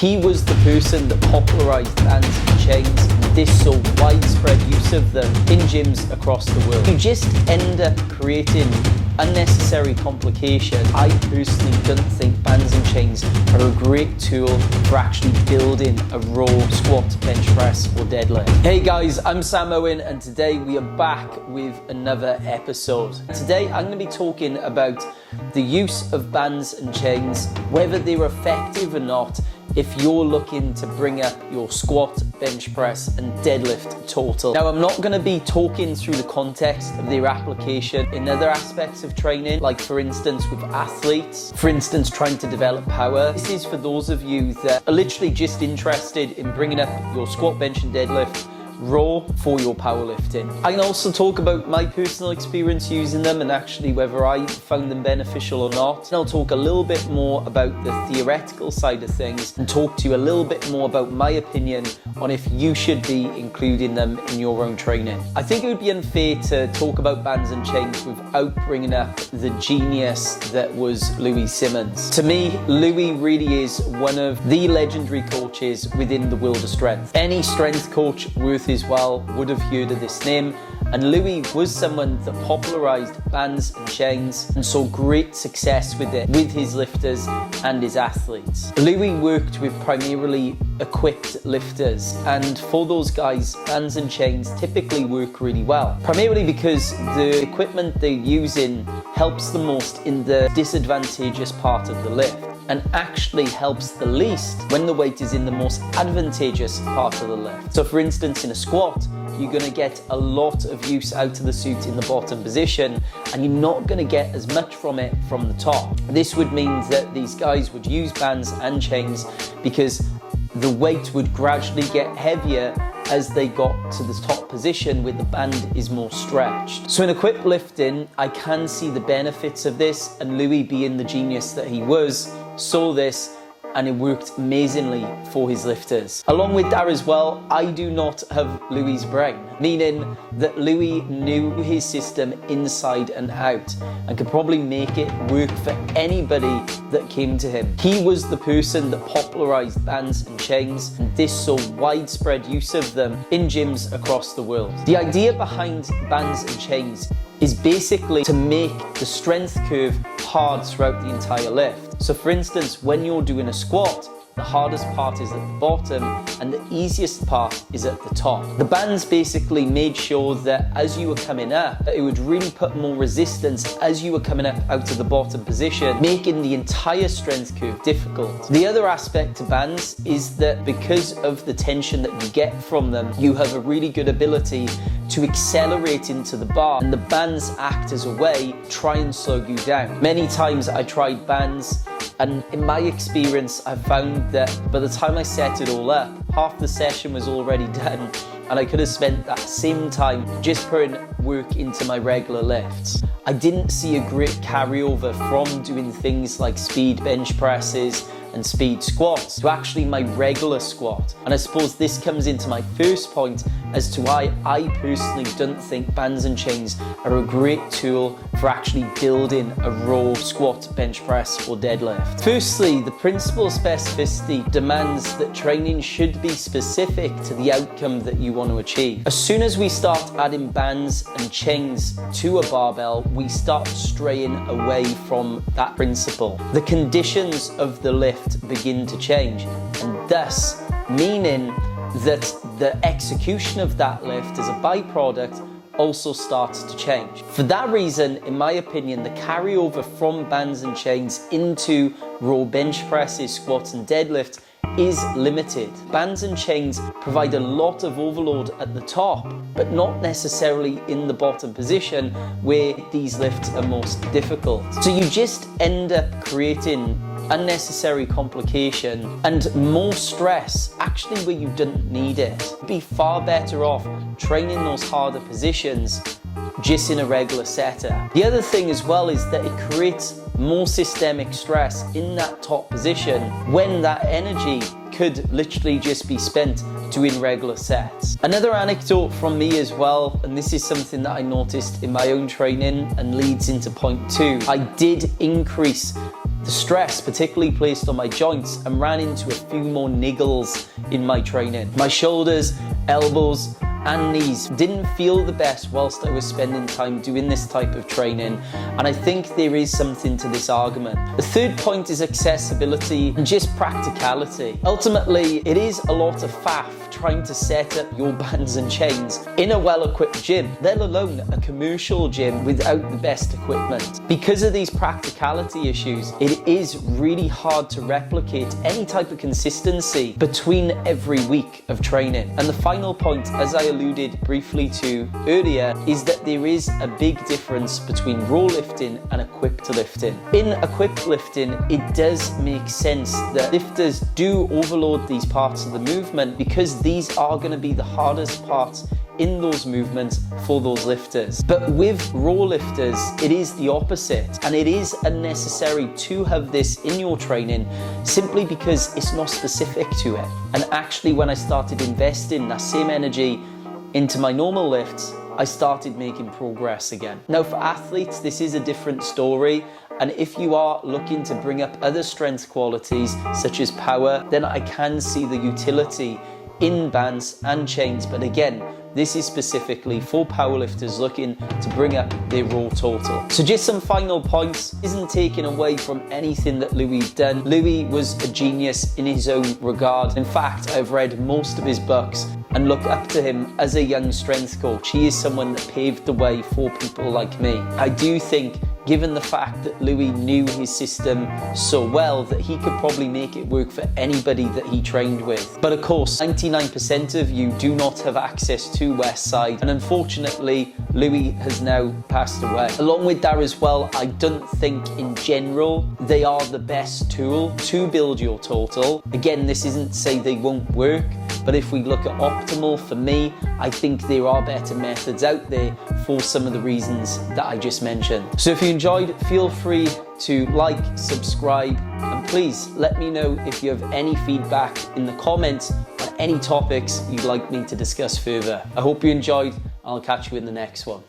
He was the person that popularised bands and chains, and this saw widespread use of them in gyms across the world. You just end up creating unnecessary complication. I personally don't think bands and chains are a great tool for actually building a raw squat, bench press or deadlift. Hey guys, I'm Sam Owen and today we are back with another episode. Today I'm going to be talking about the use of bands and chains, whether they're effective or not, if you're looking to bring up your squat, bench press and deadlift total. Now, I'm not going to be talking through the context of their application in other aspects of training, like for instance with athletes, for instance trying to develop power. This is for those of you that are literally just interested in bringing up your squat, bench and deadlift raw for your powerlifting. I can also talk about my personal experience using them and actually whether I found them beneficial or not. And I'll talk a little bit more about the theoretical side of things and talk to you a little bit more about my opinion on if you should be including them in your own training. I think it would be unfair to talk about bands and chains without bringing up the genius that was Louie Simmons. To me, Louie really is one of the legendary coaches within the world of strength. Any strength coach worth his while would have heard of this name, and Louie was someone that popularised bands and chains and saw great success with it with his lifters and his athletes. Louie worked with primarily equipped lifters, and for those guys, bands and chains typically work really well, primarily because the equipment they're using helps the most in the disadvantageous part of the lift, and actually helps the least when the weight is in the most advantageous part of the lift. So for instance, in a squat, you're gonna get a lot of use out of the suit in the bottom position, and you're not gonna get as much from it from the top. This would mean that these guys would use bands and chains because the weight would gradually get heavier as they got to the top position where the band is more stretched. So in equipped lifting, I can see the benefits of this, and Louie, being the genius that he was, saw this and it worked amazingly for his lifters. Along with that as well, I do not have Louie's brain, meaning that Louie knew his system inside and out and could probably make it work for anybody that came to him. He was the person that popularised bands and chains, and this saw widespread use of them in gyms across the world. The idea behind bands and chains is basically to make the strength curve hard throughout the entire lift. So for instance, when you're doing a squat, the hardest part is at the bottom and the easiest part is at the top. The bands basically made sure that as you were coming up, it would really put more resistance as you were coming up out of the bottom position, making the entire strength curve difficult. The other aspect to bands is that because of the tension that you get from them, you have a really good ability to accelerate into the bar, and the bands act as a way to try and slow you down. Many times I tried bands, and in my experience, I've found that by the time I set it all up, half the session was already done, and I could have spent that same time just putting work into my regular lifts. I didn't see a great carryover from doing things like speed bench presses and speed squats to actually my regular squat. And I suppose this comes into my first point as to why I personally don't think bands and chains are a great tool for actually building a raw squat, bench press or deadlift. Firstly, the principle of specificity demands that training should be specific to the outcome that you want to achieve. As soon as we start adding bands and chains to a barbell, we start straying away from that principle. The conditions of the lift begin to change, and thus meaning that the execution of that lift as a byproduct also starts to change. For that reason, in my opinion, the carryover from bands and chains into raw bench presses, squats and deadlifts is limited. Bands and chains provide a lot of overload at the top, but not necessarily in the bottom position where these lifts are most difficult. So you just end up creating unnecessary complication and more stress actually where you don't need it. You'd be far better off training those harder positions just in a regular setup. The other thing as well is that it creates more systemic stress in that top position when that energy could literally just be spent doing regular sets. Another anecdote from me as well, and this is something that I noticed in my own training and leads into point 2, I did increase The stress particularly placed on my joints and ran into a few more niggles in my training. My shoulders, elbows, and knees didn't feel the best whilst I was spending time doing this type of training, and I think there is something to this argument. The third point is accessibility and just practicality. Ultimately, it is a lot of faff trying to set up your bands and chains in a well-equipped gym, let alone a commercial gym without the best equipment. Because of these practicality issues, it is really hard to replicate any type of consistency between every week of training. And the final point, as I alluded briefly to earlier, is that there is a big difference between raw lifting and equipped lifting. In equipped lifting, it does make sense that lifters do overload these parts of the movement because these are going to be the hardest parts in those movements for those lifters. But with raw lifters, it is the opposite, and it is unnecessary to have this in your training simply because it's not specific to it. And actually, when I started investing that same energy into my normal lifts, I started making progress again. Now for athletes, this is a different story. And if you are looking to bring up other strength qualities such as power, then I can see the utility in bands and chains. But again, this is specifically for powerlifters looking to bring up their raw total. So just some final points. Isn't taken away from anything that Louis done. Louis was a genius in his own regard. In fact, I've read most of his books and look up to him as a young strength coach. He is someone that paved the way for people like me. I do think, given the fact that Louis knew his system so well, that he could probably make it work for anybody that he trained with. But of course, 99% of you do not have access to Westside, and unfortunately, Louis has now passed away. Along with that as well, I don't think in general they are the best tool to build your total. Again, this isn't to say they won't work, but if we look at optimal, for me, I think there are better methods out there for some of the reasons that I just mentioned. So if you enjoyed, feel free to like, subscribe, and please let me know if you have any feedback in the comments on any topics you'd like me to discuss further. I hope you enjoyed. I'll catch you in the next one.